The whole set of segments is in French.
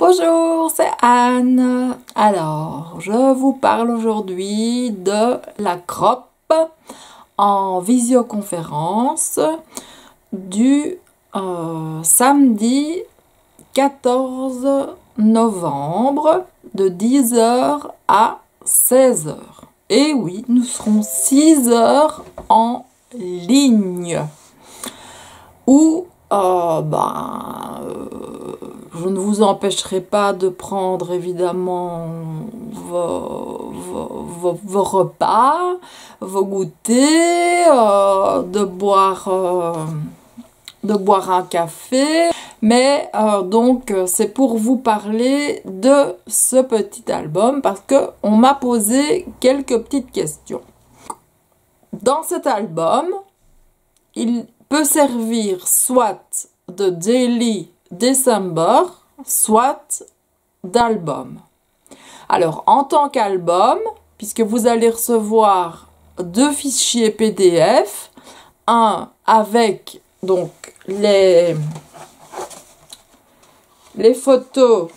Bonjour, c'est Anne. Alors, je vous parle aujourd'hui de la CROP en visioconférence du samedi 14 novembre de 10 h à 16 h. Et oui, nous serons 6 heures en ligne. Où je ne vous empêcherai pas de prendre évidemment vos repas, vos goûters, de boire un café. Mais donc c'est pour vous parler de ce petit album parce que on m'a posé quelques petites questions. Dans cet album, il peut servir soit de Daily December, soit d'album. Alors, en tant qu'album, puisque vous allez recevoir 2 fichiers PDF, un avec donc les photos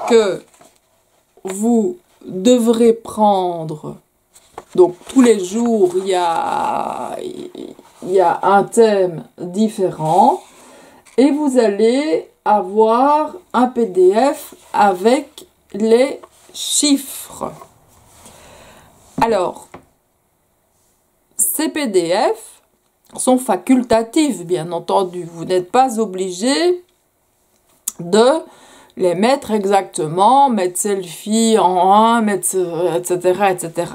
que vous devrez prendre. Donc tous les jours, il y a un thème différent et vous allez avoir un PDF avec les chiffres. Alors, ces PDF sont facultatifs, bien entendu. Vous n'êtes pas obligé de les mettre exactement, mettre selfie en 1, etc., etc.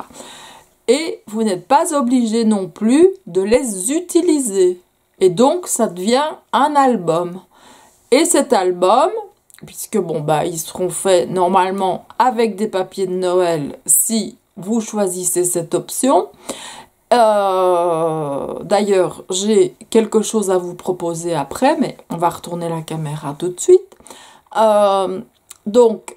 Et vous n'êtes pas obligé non plus de les utiliser. Et donc, ça devient un album. Et cet album, puisque ils seront faits normalement avec des papiers de Noël si vous choisissez cette option. D'ailleurs, j'ai quelque chose à vous proposer après, mais on va retourner la caméra tout de suite. Donc,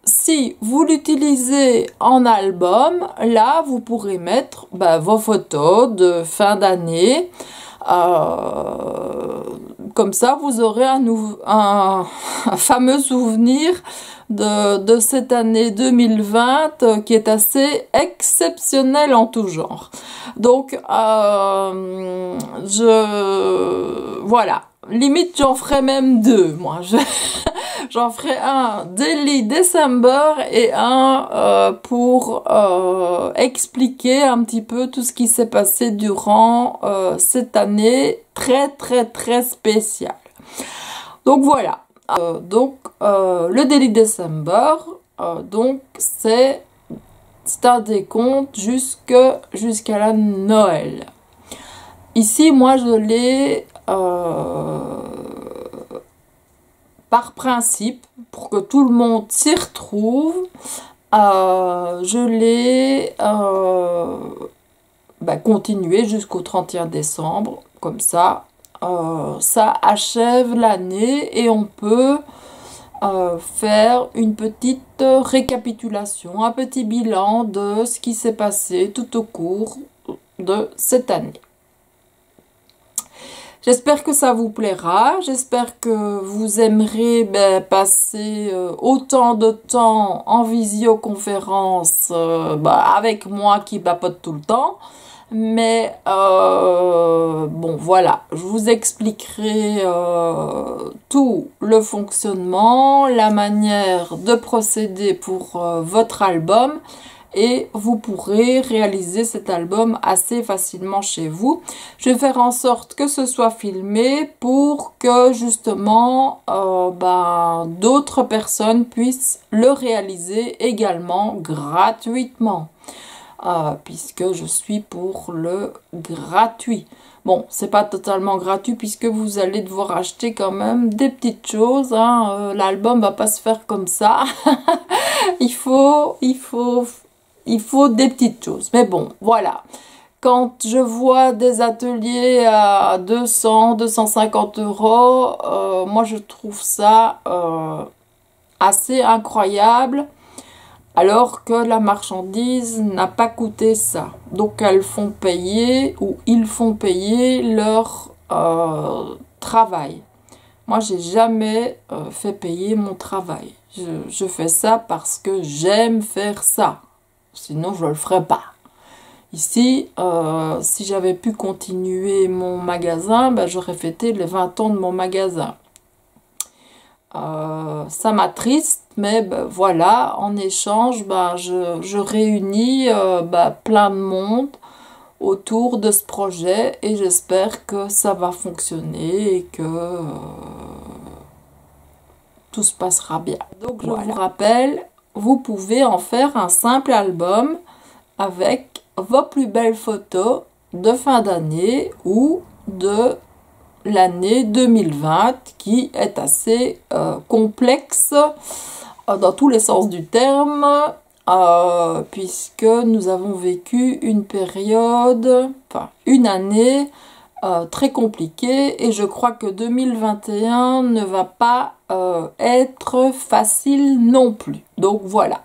si vous l'utilisez en album, là, vous pourrez mettre vos photos de fin d'année. Comme ça, vous aurez un fameux souvenir de cette année 2020 qui est assez exceptionnelle en tout genre. Donc, voilà. Limite, j'en ferai même 2, moi. J'en ferai un Daily December et un pour expliquer un petit peu tout ce qui s'est passé durant cette année très très très spéciale. Donc voilà. Le Daily December, c'est un décompte jusqu'à la Noël. Ici, moi, je l'ai par principe, pour que tout le monde s'y retrouve, je l'ai continué jusqu'au 31 décembre. Comme ça, ça achève l'année et on peut faire une petite récapitulation, un petit bilan de ce qui s'est passé tout au cours de cette année. J'espère que ça vous plaira, j'espère que vous aimerez passer autant de temps en visioconférence avec moi qui papote tout le temps. Mais voilà, je vous expliquerai tout le fonctionnement, la manière de procéder pour votre album. Et vous pourrez réaliser cet album assez facilement chez vous. Je vais faire en sorte que ce soit filmé pour que justement d'autres personnes puissent le réaliser également gratuitement. Puisque je suis pour le gratuit. Bon, c'est pas totalement gratuit puisque vous allez devoir acheter quand même des petites choses. L'album va pas se faire comme ça. Il faut des petites choses. Mais bon, voilà. Quand je vois des ateliers à 200, 250 €, moi je trouve ça assez incroyable. Alors que la marchandise n'a pas coûté ça. Donc elles font payer ou ils font payer leur travail. Moi, j'ai jamais fait payer mon travail. Je fais ça parce que j'aime faire ça. Sinon, je ne le ferais pas. Ici, si j'avais pu continuer mon magasin, ben, j'aurais fêté les 20 ans de mon magasin. Ça m'attriste, mais ben, voilà, en échange, ben, je réunis ben, plein de monde autour de ce projet et j'espère que ça va fonctionner et que tout se passera bien. Donc je vous rappelle, vous pouvez en faire un simple album avec vos plus belles photos de fin d'année ou de l'année 2020 qui est assez complexe dans tous les sens du terme puisque nous avons vécu une période, enfin une année très compliquée et je crois que 2021 ne va pas être facile non plus. Donc voilà.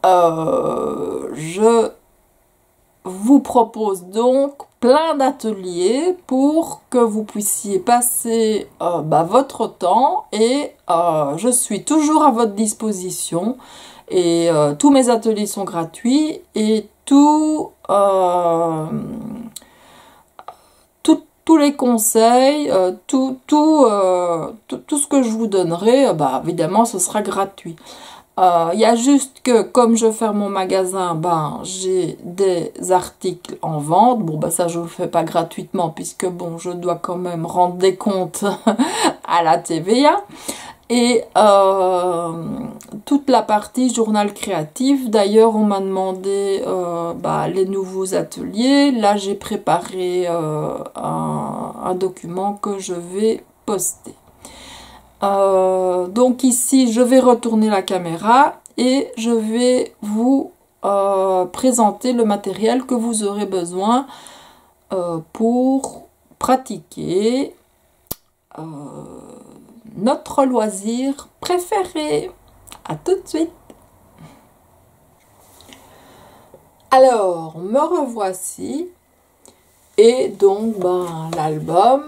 Je vous propose donc plein d'ateliers pour que vous puissiez passer votre temps et je suis toujours à votre disposition et tous mes ateliers sont gratuits et tous les conseils, tout ce que je vous donnerai, évidemment ce sera gratuit. Il y a juste que comme je ferme mon magasin, j'ai des articles en vente. Bon, ça je ne le fais pas gratuitement puisque bon, je dois quand même rendre des comptes à la TVA. Et toute la partie journal créatif, d'ailleurs on m'a demandé les nouveaux ateliers. Là j'ai préparé un document que je vais poster. Donc ici je vais retourner la caméra et je vais vous présenter le matériel que vous aurez besoin pour pratiquer notre loisir préféré. À tout de suite. Alors me revoici et donc l'album,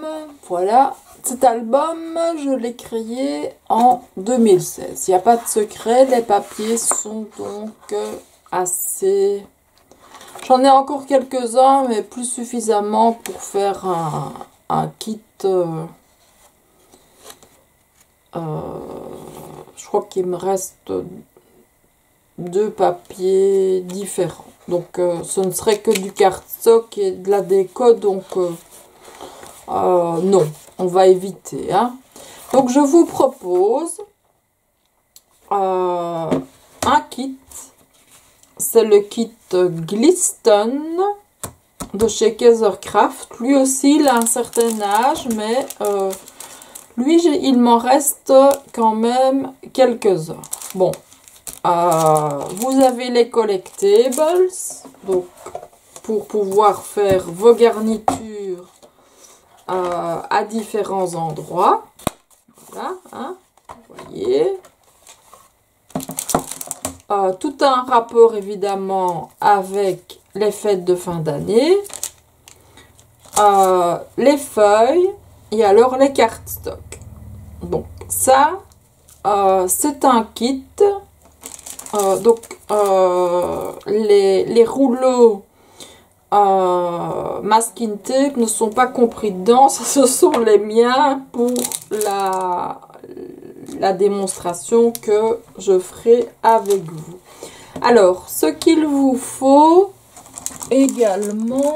voilà. Cet album, je l'ai créé en 2016. Il n'y a pas de secret, les papiers sont donc assez... J'en ai encore quelques-uns, mais plus suffisamment pour faire un kit. Je crois qu'il me reste 2 papiers différents. Donc ce ne serait que du cardstock et de la déco, donc non. On va éviter. Hein. Donc, je vous propose un kit. C'est le kit Glisten de chez Kaisercraft. Lui aussi, il a un certain âge, mais lui, il m'en reste quand même quelques-uns. Bon, vous avez les collectables. Donc, pour pouvoir faire vos garnitures à différents endroits. Voilà, hein, vous voyez. Tout un rapport évidemment avec les fêtes de fin d'année. Les feuilles et alors les cardstock. Donc ça, c'est un kit. Donc les rouleaux masking tape ne sont pas compris dedans, ce sont les miens pour la démonstration que je ferai avec vous. Alors, ce qu'il vous faut également,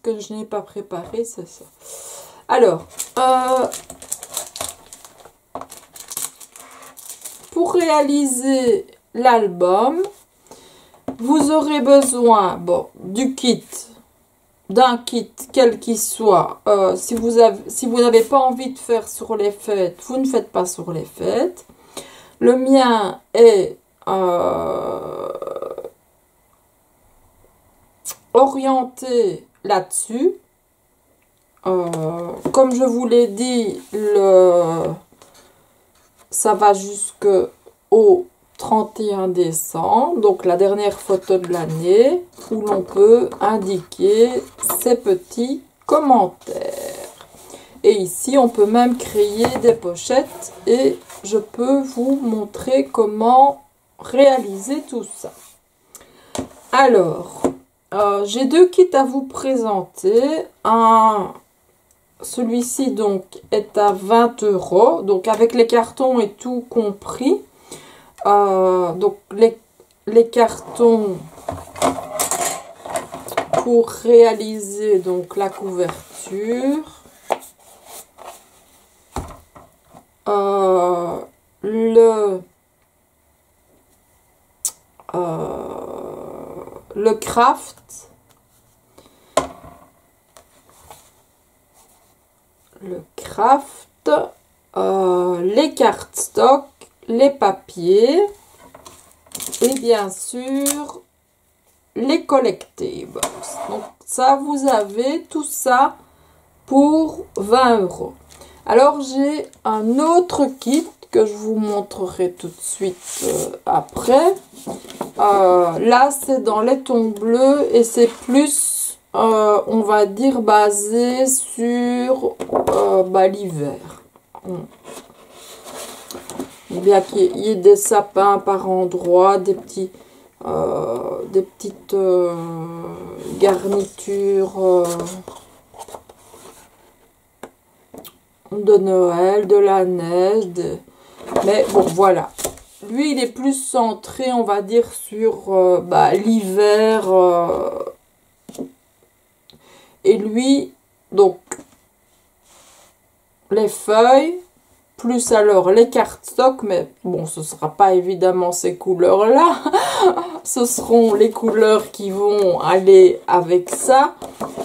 que je n'ai pas préparé, c'est ça. Alors, pour réaliser l'album, vous aurez besoin du kit, d'un kit quel qu'il soit. Si vous n'avez pas envie de faire sur les fêtes, vous ne faites pas sur les fêtes. Le mien est orienté là-dessus. Comme je vous l'ai dit, ça va jusqu'au 31 décembre, donc la dernière photo de l'année, où l'on peut indiquer ses petits commentaires. Et ici, on peut même créer des pochettes et je peux vous montrer comment réaliser tout ça. Alors, j'ai deux kits à vous présenter. Celui-ci donc est à 20 €, donc avec les cartons et tout compris. Donc les cartons pour réaliser donc la couverture. Le craft, les cartes stock, les papiers et bien sûr les collectibles. Donc ça, vous avez tout ça pour 20 €. Alors j'ai un autre kit que je vous montrerai tout de suite après. Là c'est dans laiton bleu et c'est plus on va dire basé sur l'hiver. Bien qu'il y ait des sapins par endroits, des petites garnitures de Noël, de la neige, mais bon voilà. Lui il est plus centré, on va dire, sur l'hiver. Et lui, donc, les feuilles, plus alors les cartes stock, mais bon, ce ne sera pas évidemment ces couleurs-là. Ce seront les couleurs qui vont aller avec ça.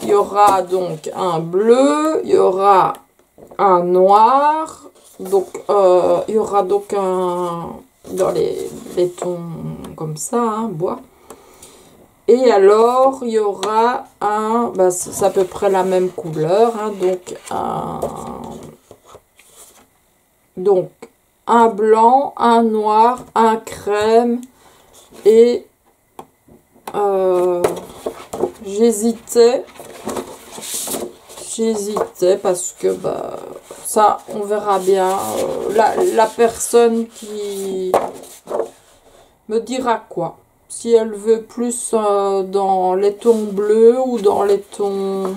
Il y aura donc un bleu, il y aura un noir, donc il y aura donc un dans les tons comme ça, hein, bois. Et alors il y aura un, c'est à peu près la même couleur, hein, donc un blanc, un noir, un crème et j'hésitais parce que ça on verra bien. La personne qui me dira quoi, si elle veut plus dans les tons bleus ou dans les tons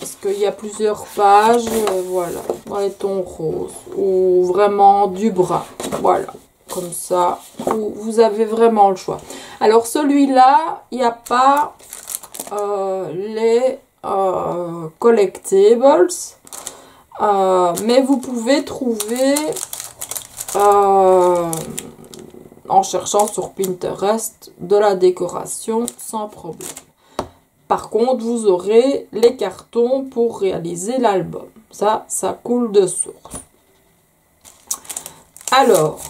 parce qu'il y a plusieurs pages, voilà, dans les tons roses ou vraiment du brun, voilà, comme ça vous avez vraiment le choix. Alors celui-là, il n'y a pas les collectibles, mais vous pouvez trouver en cherchant sur Pinterest de la décoration sans problème. Par contre, vous aurez les cartons pour réaliser l'album. Ça coule de source. Alors,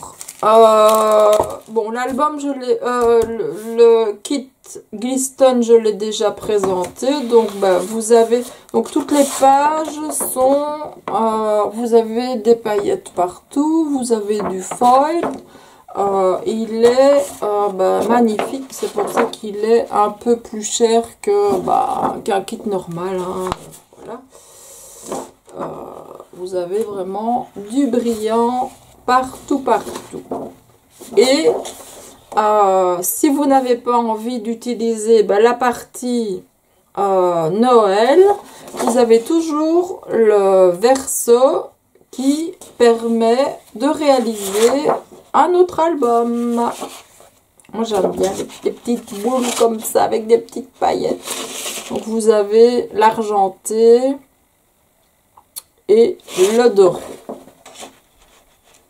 bon, l'album, le kit Glisten, je l'ai déjà présenté. Donc, vous avez, donc toutes les pages sont, vous avez des paillettes partout, vous avez du foil. Il est magnifique, c'est pour ça qu'il est un peu plus cher que qu'un kit normal, hein. Voilà. Vous avez vraiment du brillant partout. Et si vous n'avez pas envie d'utiliser la partie Noël, vous avez toujours le verso qui permet de réaliser un autre album. Moi j'aime bien les petites boules comme ça avec des petites paillettes. Donc vous avez l'argenté et le doré.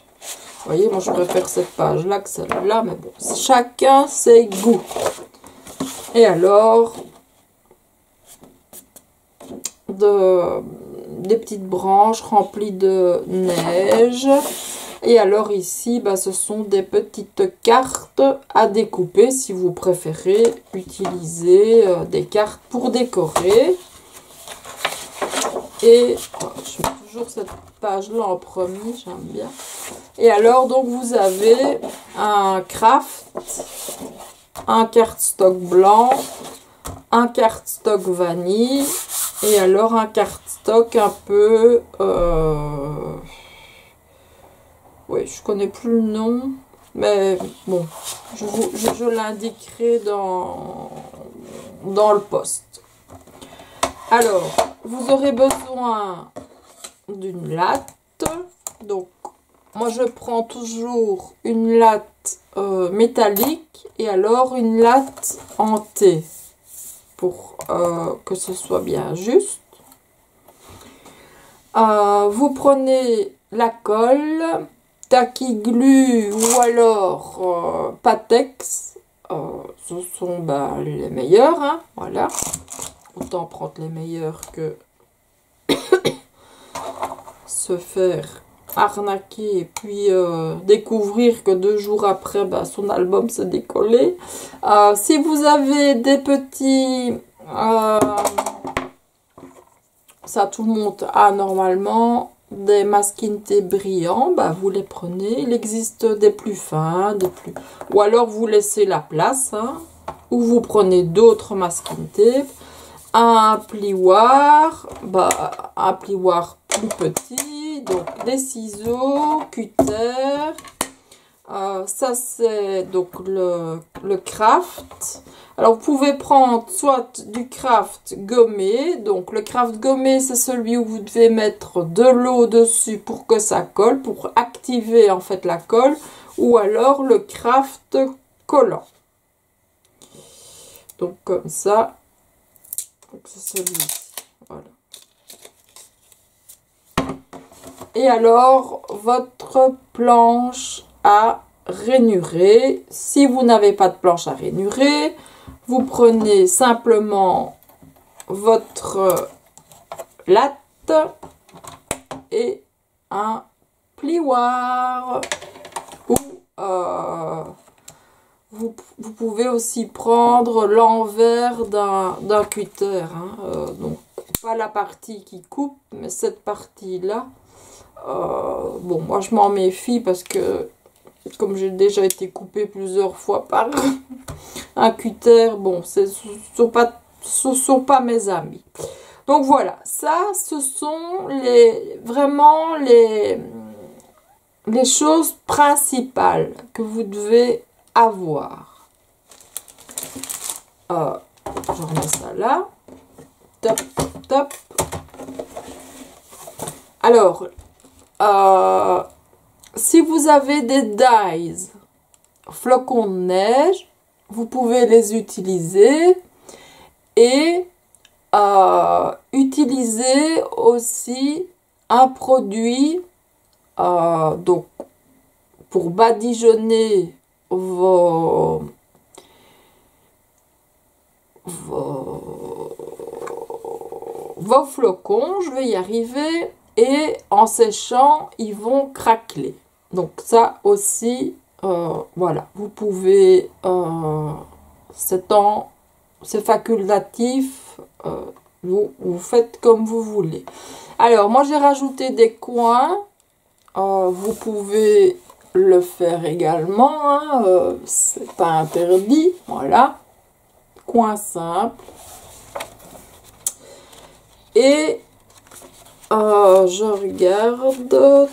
Vous voyez, moi je préfère cette page là que celle-là, mais bon, chacun ses goûts. Et alors des petites branches remplies de neige. Et alors ici, ce sont des petites cartes à découper si vous préférez utiliser des cartes pour décorer. Et je mets toujours cette page-là en premier, j'aime bien. Et alors, donc, vous avez un craft, un cardstock blanc, un cardstock vanille Et alors un cardstock un peu... oui, je connais plus le nom. Mais bon, je l'indiquerai dans le post. Alors, vous aurez besoin d'une latte. Donc, moi je prends toujours une latte métallique et alors une latte en T pour que ce soit bien juste. Vous prenez la colle, Tacky Glue ou alors Patex. Ce sont les meilleurs, hein, voilà. Autant prendre les meilleurs que se faire arnaquer et puis découvrir que 2 jours après son album s'est décollé. Si vous avez des petits ça tout le monde a normalement des masking tape brillants, vous les prenez. Il existe des plus fins, des plus... ou alors vous laissez la place, hein, ou vous prenez d'autres masking tape. Un plioir, un plioir plus petit, donc des ciseaux, cutter. Ça c'est donc le craft. Alors vous pouvez prendre soit du craft gommé. Donc le craft gommé c'est celui où vous devez mettre de l'eau dessus pour que ça colle, pour activer en fait la colle. Ou alors le craft collant. Donc comme ça. Donc c'est celui-ci. Voilà. Et alors votre planche à rainurer. Si vous n'avez pas de planche à rainurer, vous prenez simplement votre latte et un plioir. Ou vous pouvez aussi prendre l'envers d'un cutter. Hein, donc pas la partie qui coupe, mais cette partie-là. Bon, moi je m'en méfie parce que comme j'ai déjà été coupée plusieurs fois par un cutter, bon, ce sont pas mes amis. Donc voilà, ça, ce sont vraiment les choses principales que vous devez avoir. Je remets ça là. Top, top. Alors, si vous avez des dies flocons de neige, vous pouvez les utiliser et utiliser aussi un produit donc pour badigeonner vos flocons, je vais y arriver, et en séchant ils vont craqueler. Donc ça aussi, voilà, vous pouvez, c'est facultatif, vous faites comme vous voulez. Alors moi j'ai rajouté des coins, vous pouvez le faire également, hein, c'est pas interdit, voilà, coin simple. Et je regarde.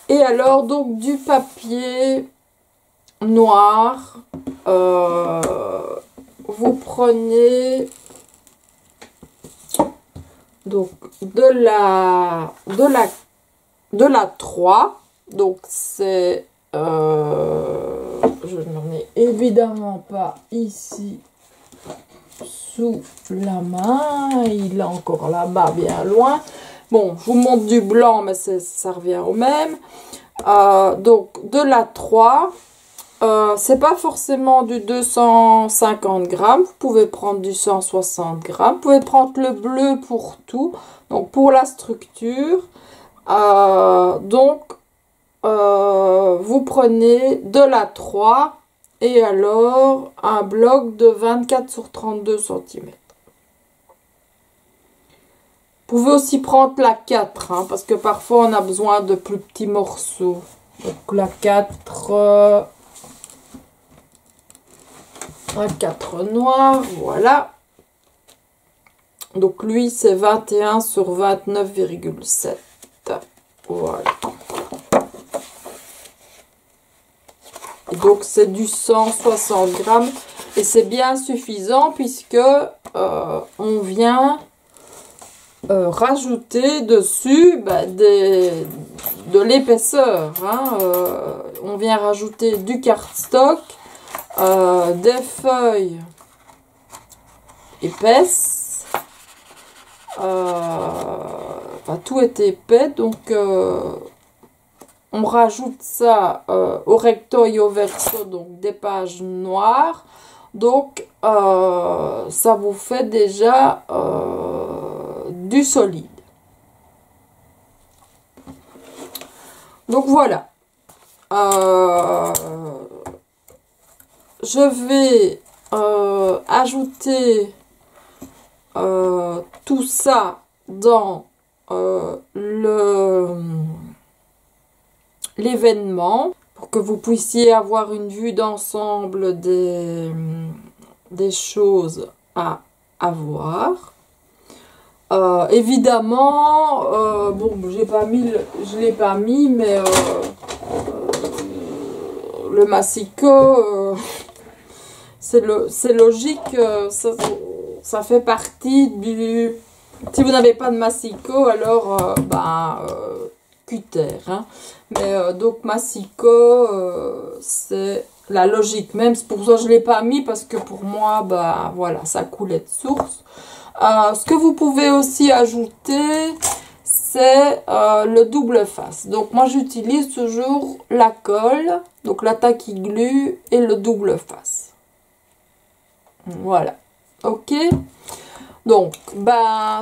Et alors, donc, du papier noir. Vous prenez donc de la 3. Donc, c'est... je n'en ai évidemment pas ici sous la main, il est encore là-bas bien loin. Bon, je vous montre du blanc, mais ça revient au même. Donc de la 3, c'est pas forcément du 250 grammes, vous pouvez prendre du 160 grammes, vous pouvez prendre le bleu pour tout, donc pour la structure. Donc vous prenez de la 3 et alors un bloc de 24 sur 32 cm. Vous pouvez aussi prendre la 4, hein, parce que parfois on a besoin de plus petits morceaux. Donc la 4, Un 4 noir, voilà. Donc lui, c'est 21 sur 29,7. Voilà. Et donc c'est du 160 grammes. Et c'est bien suffisant puisque on vient rajouter dessus de l'épaisseur. Hein. On vient rajouter du cardstock, des feuilles épaisses. Enfin, tout est épais, donc on rajoute ça au recto et au verso, donc des pages noires. Donc ça vous fait déjà du solide. Donc voilà. Je vais ajouter tout ça dans l'événement pour que vous puissiez avoir une vue d'ensemble des choses à avoir. Évidemment, bon, je l'ai pas mis, mais le massicot, c'est logique, ça fait partie du... Si vous n'avez pas de massicot, alors, cutter, hein. Mais donc, massicot, c'est la logique même. C'est pour ça que je ne l'ai pas mis, parce que pour moi, voilà, ça coulait de source. Ce que vous pouvez aussi ajouter, c'est le double face. Donc moi j'utilise toujours la colle, donc la tacky glue et le double face. Voilà, ok. Donc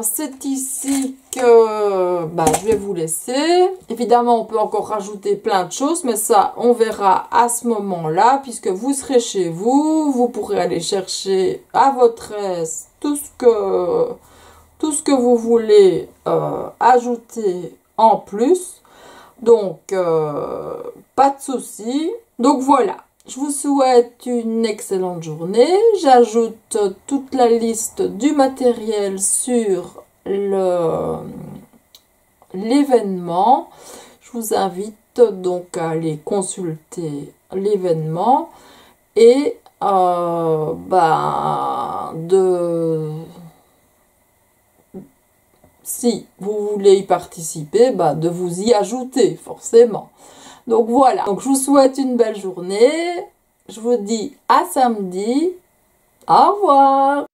c'est ici que je vais vous laisser. Évidemment on peut encore rajouter plein de choses, mais ça on verra à ce moment-là, puisque vous serez chez vous, vous pourrez aller chercher à votre aise tout ce que vous voulez ajouter en plus. Donc pas de souci. Donc voilà, je vous souhaite une excellente journée. J'ajoute toute la liste du matériel sur l'événement. Je vous invite donc à aller consulter l'événement et si vous voulez y participer, de vous y ajouter forcément. Donc voilà, donc je vous souhaite une belle journée. Je vous dis à samedi. Au revoir.